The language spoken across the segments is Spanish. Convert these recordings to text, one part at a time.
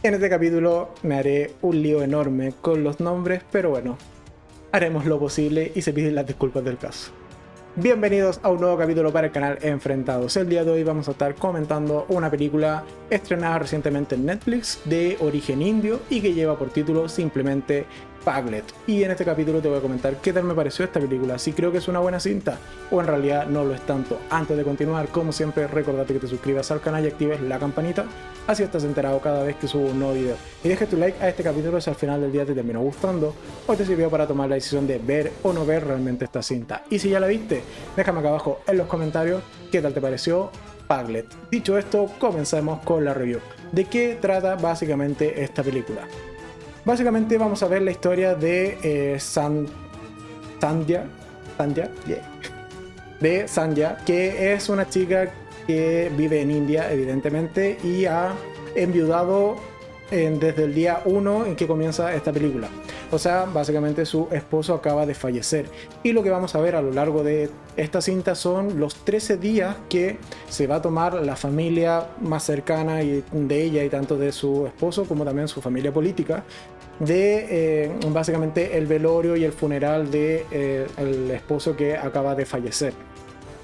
En este capítulo me haré un lío enorme con los nombres, pero bueno, haremos lo posible y se piden las disculpas del caso. Bienvenidos a un nuevo capítulo para el canal Enfrentados. El día de hoy vamos a estar comentando una película estrenada recientemente en Netflix de origen indio y que lleva por título simplemente Paglet. Y en este capítulo te voy a comentar qué tal me pareció esta película, si creo que es una buena cinta o en realidad no lo es tanto. Antes de continuar, como siempre, recordate que te suscribas al canal y actives la campanita, así estás enterado cada vez que subo un nuevo video. Y deja tu like a este capítulo si al final del día te terminó gustando o te sirvió para tomar la decisión de ver o no ver realmente esta cinta. Y si ya la viste, déjame acá abajo en los comentarios qué tal te pareció Paglet. Dicho esto, comencemos con la review. ¿De qué trata básicamente esta película? Básicamente vamos a ver la historia de Sandhya, de Sandhya, que es una chica que vive en India, evidentemente, y ha enviudado desde el día 1 en que comienza esta película. O sea, básicamente su esposo acaba de fallecer. Y lo que vamos a ver a lo largo de esta cinta son los 13 días que se va a tomar la familia más cercana de ella y tanto de su esposo como también su familia política, de básicamente el velorio y el funeral de el esposo que acaba de fallecer.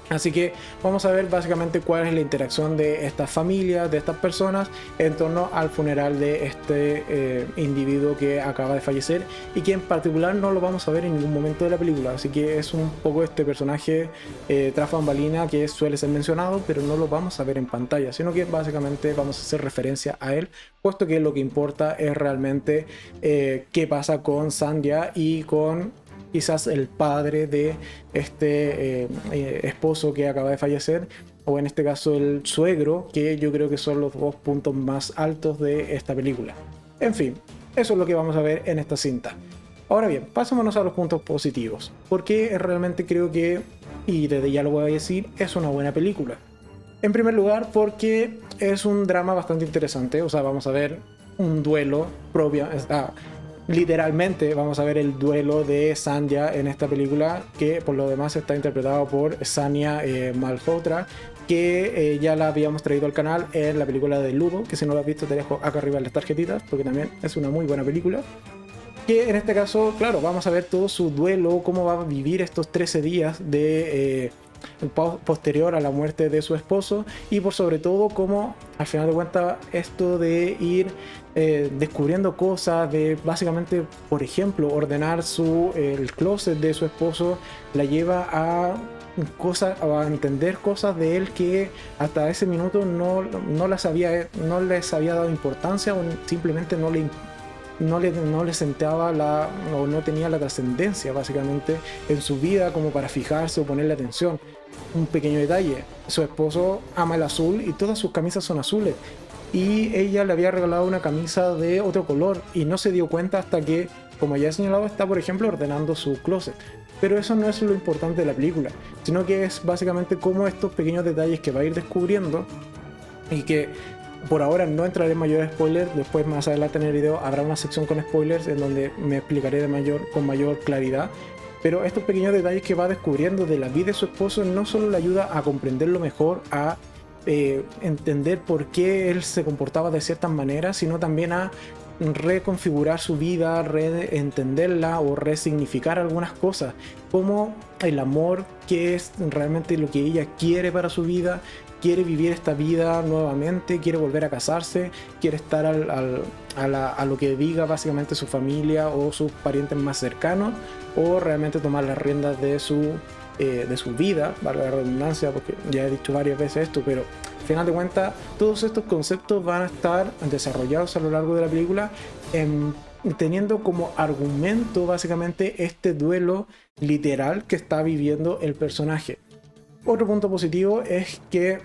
Así que vamos a ver básicamente cuál es la interacción de estas familias, de estas personas en torno al funeral de este individuo que acaba de fallecer y que en particular no lo vamos a ver en ningún momento de la película. Así que es un poco este personaje tras bambalina que suele ser mencionado, pero no lo vamos a ver en pantalla, sino que básicamente vamos a hacer referencia a él, puesto que lo que importa es realmente qué pasa con Sandhya y con quizás el padre de este esposo que acaba de fallecer, o en este caso el suegro, que yo creo que son los dos puntos más altos de esta película. En fin, eso es lo que vamos a ver en esta cinta. Ahora bien, pasémonos a los puntos positivos, porque realmente creo que, y desde ya lo voy a decir, es una buena película. En primer lugar, porque es un drama bastante interesante, o sea, vamos a ver un duelo propio. Literalmente vamos a ver el duelo de Sandhya en esta película, que por lo demás está interpretado por Sania Malhotra, que ya la habíamos traído al canal en la película de Ludo, que si no lo has visto te dejo acá arriba en las tarjetitas, porque también es una muy buena película. Que en este caso, claro, vamos a ver todo su duelo, cómo va a vivir estos 13 días de posterior a la muerte de su esposo, y por sobre todo cómo al final de cuentas esto de ir descubriendo cosas, de básicamente, por ejemplo, ordenar el closet de su esposo, la lleva a a entender cosas de él que hasta ese minuto no les había dado importancia, o simplemente no le sentaba o no tenía la trascendencia básicamente en su vida como para fijarse o ponerle atención. Un pequeño detalle: su esposo ama el azul y todas sus camisas son azules, y ella le había regalado una camisa de otro color y no se dio cuenta hasta que, como ya he señalado, está por ejemplo ordenando su closet. Pero eso no es lo importante de la película, sino que es básicamente cómo estos pequeños detalles que va a ir descubriendo, y que por ahora no entraré en mayores spoilers. Después, más adelante en el video, habrá una sección con spoilers en donde me explicaré con mayor claridad. Pero estos pequeños detalles que va descubriendo de la vida de su esposo no solo le ayuda a comprenderlo mejor, a entender por qué él se comportaba de ciertas maneras, sino también a reconfigurar su vida, reentenderla o resignificar algunas cosas, como el amor, que es realmente lo que ella quiere para su vida. Quiere vivir esta vida nuevamente, quiere volver a casarse, quiere estar a lo que diga básicamente su familia o sus parientes más cercanos, o realmente tomar las riendas de su vida, valga la redundancia, porque ya he dicho varias veces esto, pero al final de cuentas todos estos conceptos van a estar desarrollados a lo largo de la película, teniendo como argumento básicamente este duelo literal que está viviendo el personaje. Otro punto positivo es que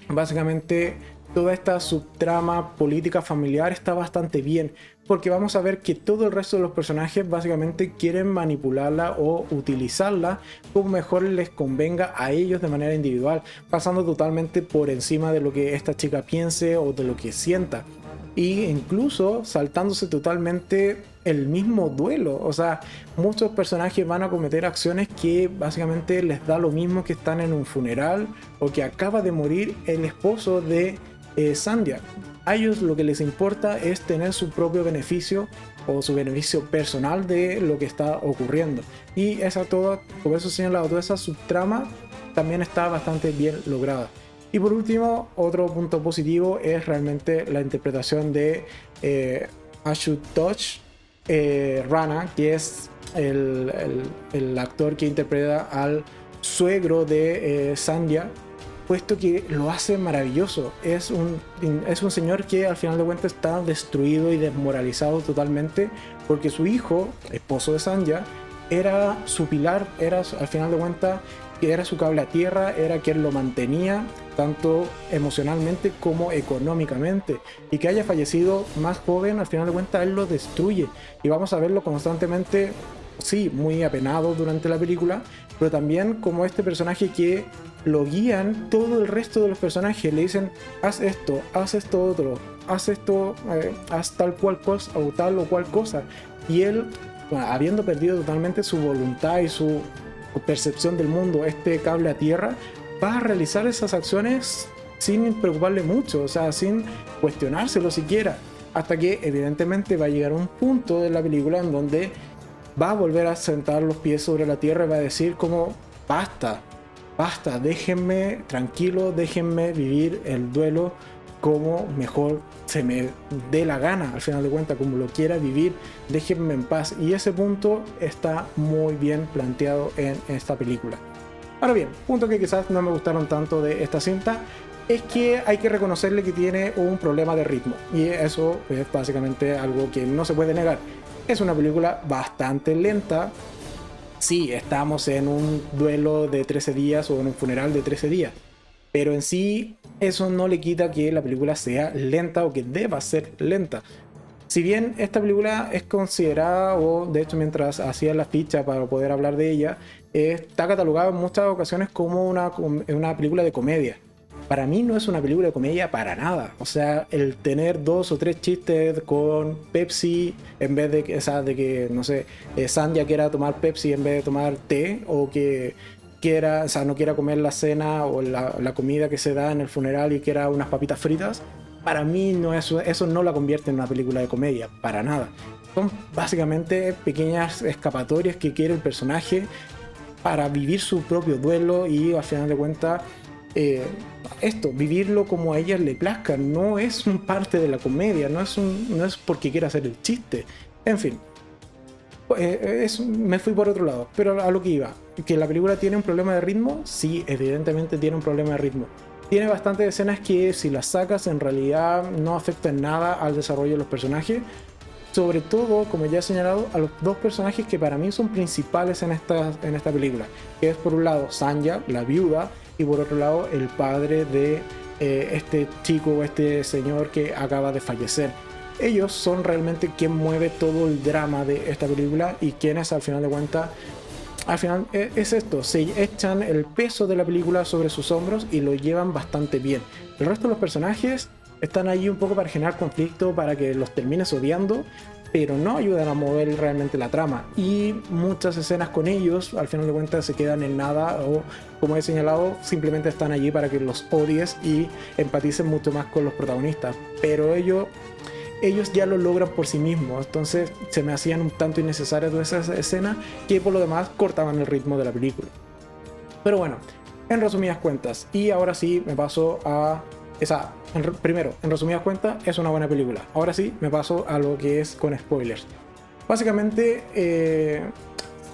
básicamente toda esta subtrama política familiar está bastante bien, porque vamos a ver que todo el resto de los personajes básicamente quieren manipularla o utilizarla como mejor les convenga a ellos de manera individual, pasando totalmente por encima de lo que esta chica piense o de lo que sienta, y incluso saltándose totalmente el mismo duelo. O sea, muchos personajes van a cometer acciones que básicamente les da lo mismo que están en un funeral o que acaba de morir el esposo de Sandhya. A ellos lo que les importa es tener su propio beneficio o su beneficio personal de lo que está ocurriendo. Y esa toda, como eso señalado, toda esa subtrama también está bastante bien lograda. Y por último, otro punto positivo es realmente la interpretación de Ashutosh Rana, que es el actor que interpreta al suegro de Sandhya, puesto que lo hace maravilloso. Es un señor que al final de cuentas está destruido y desmoralizado totalmente, porque su hijo, esposo de Sandhya, era su pilar, era al final de cuentas que era su cable a tierra, era quien lo mantenía tanto emocionalmente como económicamente, y que haya fallecido más joven, al final de cuentas él lo destruye, y vamos a verlo constantemente, sí, muy apenado durante la película, pero también como este personaje que lo guían todo el resto de los personajes, le dicen haz esto otro, haz esto, haz tal cual cosa o tal o cual cosa, y él, bueno, habiendo perdido totalmente su voluntad y su percepción del mundo, este cable a tierra, va a realizar esas acciones sin preocuparle mucho, o sea, sin cuestionárselo siquiera, hasta que evidentemente va a llegar un punto de la película en donde va a volver a sentar los pies sobre la tierra y va a decir como basta, déjenme tranquilo, déjenme vivir el duelo como mejor se me dé la gana, al final de cuentas, como lo quiera vivir, déjenme en paz. Y ese punto está muy bien planteado en esta película. Ahora bien, punto que quizás no me gustaron tanto de esta cinta es que hay que reconocerle que tiene un problema de ritmo, y eso es básicamente algo que no se puede negar. Es una película bastante lenta. Sí, estamos en un duelo de 13 días o en un funeral de 13 días, pero en sí eso no le quita que la película sea lenta o que deba ser lenta. Si bien esta película es considerada, o de hecho mientras hacía la ficha para poder hablar de ella, está catalogada en muchas ocasiones como una película de comedia. Para mí no es una película de comedia para nada. O sea, el tener 2 o 3 chistes con Pepsi en vez de que, o sea, de que no sé, Sandhya quiera tomar Pepsi en vez de tomar té, o que quiera, o sea, no quiera comer la cena o la comida que se da en el funeral y quiera unas papitas fritas, para mí no eso no la convierte en una película de comedia, para nada. Son básicamente pequeñas escapatorias que quiere el personaje para vivir su propio duelo y al final de cuentas vivirlo como a ella le plazca. No es un parte de la comedia, no es porque quiera hacer el chiste. En fin, me fui por otro lado, pero a lo que iba, que la película tiene un problema de ritmo. Sí, evidentemente tiene un problema de ritmo. Tiene bastantes escenas que si las sacas en realidad no afectan nada al desarrollo de los personajes, sobre todo, como ya he señalado, a los dos personajes que para mí son principales en esta película, que es por un lado Sandhya, la viuda, y por otro lado el padre de este chico, este señor que acaba de fallecer. Ellos son realmente quien mueve todo el drama de esta película, y quienes al final de cuentas, al final es esto, se echan el peso de la película sobre sus hombros y lo llevan bastante bien. El resto de los personajes están ahí un poco para generar conflicto, para que los termines odiando, pero no ayudan a mover realmente la trama, y muchas escenas con ellos al final de cuentas se quedan en nada, o como he señalado, simplemente están allí para que los odies y empaticen mucho más con los protagonistas, pero ellos ya lo logran por sí mismos. Entonces se me hacían un tanto innecesarias todas esas escenas que por lo demás cortaban el ritmo de la película. Pero bueno, en resumidas cuentas, y ahora sí me paso a primero, en resumidas cuentas, es una buena película. Ahora sí me paso a lo que es con spoilers. Básicamente,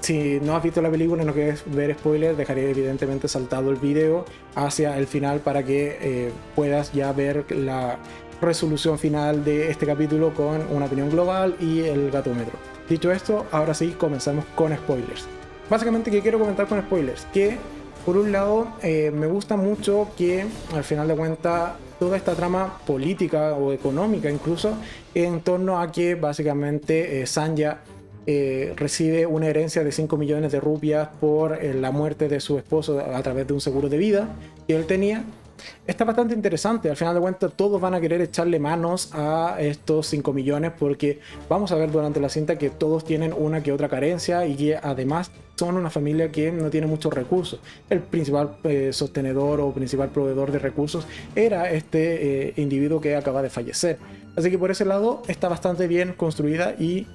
si no has visto la película y no quieres ver spoilers, dejaré evidentemente saltado el video hacia el final para que puedas ya ver la resolución final de este capítulo con una opinión global y el gatómetro. Dicho esto, ahora sí comenzamos con spoilers. Básicamente, ¿qué quiero comentar con spoilers? Que por un lado, me gusta mucho que al final de cuentas toda esta trama política o económica incluso, en torno a que básicamente Sandhya recibe una herencia de 5 millones de rupias por la muerte de su esposo a través de un seguro de vida que él tenía, está bastante interesante. Al final de cuentas, todos van a querer echarle manos a estos 5 millones porque vamos a ver durante la cinta que todos tienen una que otra carencia y que además son una familia que no tiene muchos recursos. El principal sostenedor o principal proveedor de recursos era este individuo que acaba de fallecer. Así que por ese lado está bastante bien construida y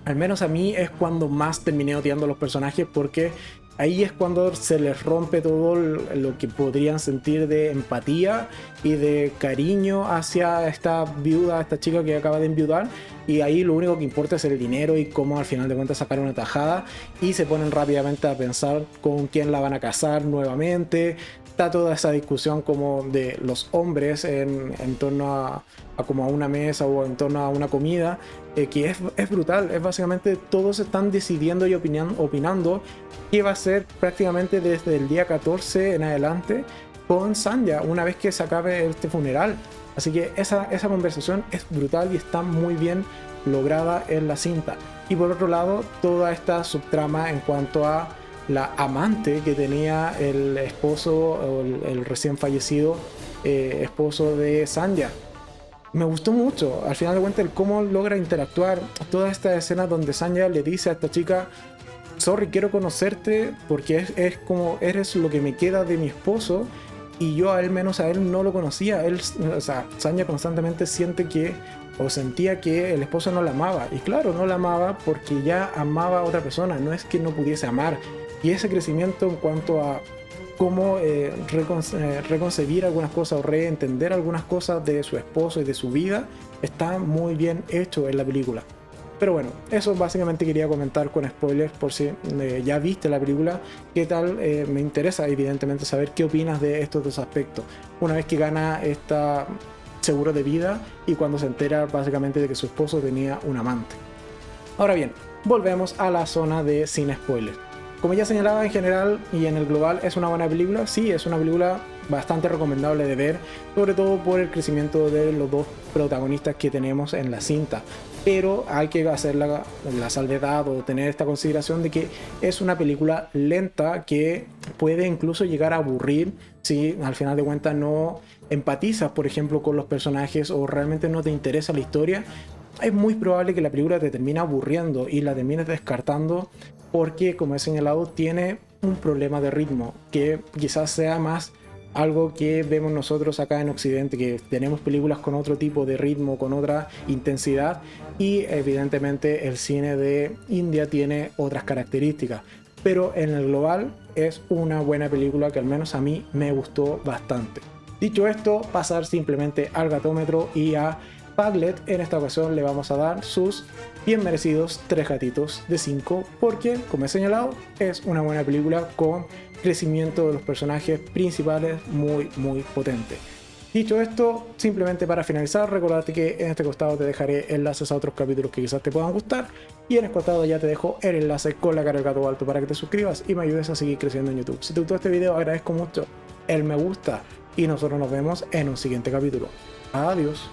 al menos a mí es cuando más terminé odiando a los personajes porque ahí es cuando se les rompe todo lo que podrían sentir de empatía y de cariño hacia esta viuda, esta chica que acaba de enviudar, y ahí lo único que importa es el dinero y cómo al final de cuentas sacar una tajada, y se ponen rápidamente a pensar con quién la van a casar nuevamente. Está toda esa discusión como de los hombres en torno a como a una mesa o en torno a una comida, que es brutal. Es básicamente todos están decidiendo y opinando qué va a ser prácticamente desde el día 14 en adelante con Sanya una vez que se acabe este funeral. Así que esa conversación es brutal y está muy bien lograda en la cinta. Y por otro lado, toda esta subtrama en cuanto a la amante que tenía el esposo o el recién fallecido esposo de Sanya. Me gustó mucho, al final de cuentas, el cómo logra interactuar. Toda esta escena donde Sanya le dice a esta chica: sorry, quiero conocerte porque es como eres lo que me queda de mi esposo, y yo al menos a él no lo conocía. O sea, Sanya constantemente siente que, o sentía que el esposo no la amaba, y claro, no la amaba porque ya amaba a otra persona, no es que no pudiese amar. Y ese crecimiento en cuanto a cómo reconcebir algunas cosas o reentender algunas cosas de su esposo y de su vida está muy bien hecho en la película. Pero bueno, eso básicamente quería comentar con spoilers por si ya viste la película. ¿Qué tal? Me interesa evidentemente saber qué opinas de estos dos aspectos. Una vez que gana esta seguro de vida y cuando se entera básicamente de que su esposo tenía un amante. Ahora bien, volvemos a la zona de sin spoilers. Como ya señalaba, en general y en el global es una buena película. Sí, es una película bastante recomendable de ver, sobre todo por el crecimiento de los dos protagonistas que tenemos en la cinta. Pero hay que hacer la salvedad o tener esta consideración de que es una película lenta que puede incluso llegar a aburrir si al final de cuentas no empatizas, por ejemplo, con los personajes o realmente no te interesa la historia. Es muy probable que la película te termine aburriendo y la termines descartando porque, como he señalado, tiene un problema de ritmo que quizás sea más algo que vemos nosotros acá en Occidente, que tenemos películas con otro tipo de ritmo, con otra intensidad, y evidentemente el cine de India tiene otras características. Pero en el global es una buena película que al menos a mí me gustó bastante. Dicho esto, pasar simplemente al gatómetro y a Padlet. En esta ocasión le vamos a dar sus bien merecidos 3 gatitos de 5 porque, como he señalado, es una buena película con crecimiento de los personajes principales muy potente. Dicho esto, simplemente para finalizar, recordarte que en este costado te dejaré enlaces a otros capítulos que quizás te puedan gustar, y en el costado ya te dejo el enlace con la cara del gato alto para que te suscribas y me ayudes a seguir creciendo en YouTube. Si te gustó este video, agradezco mucho el me gusta y nosotros nos vemos en un siguiente capítulo. Adiós.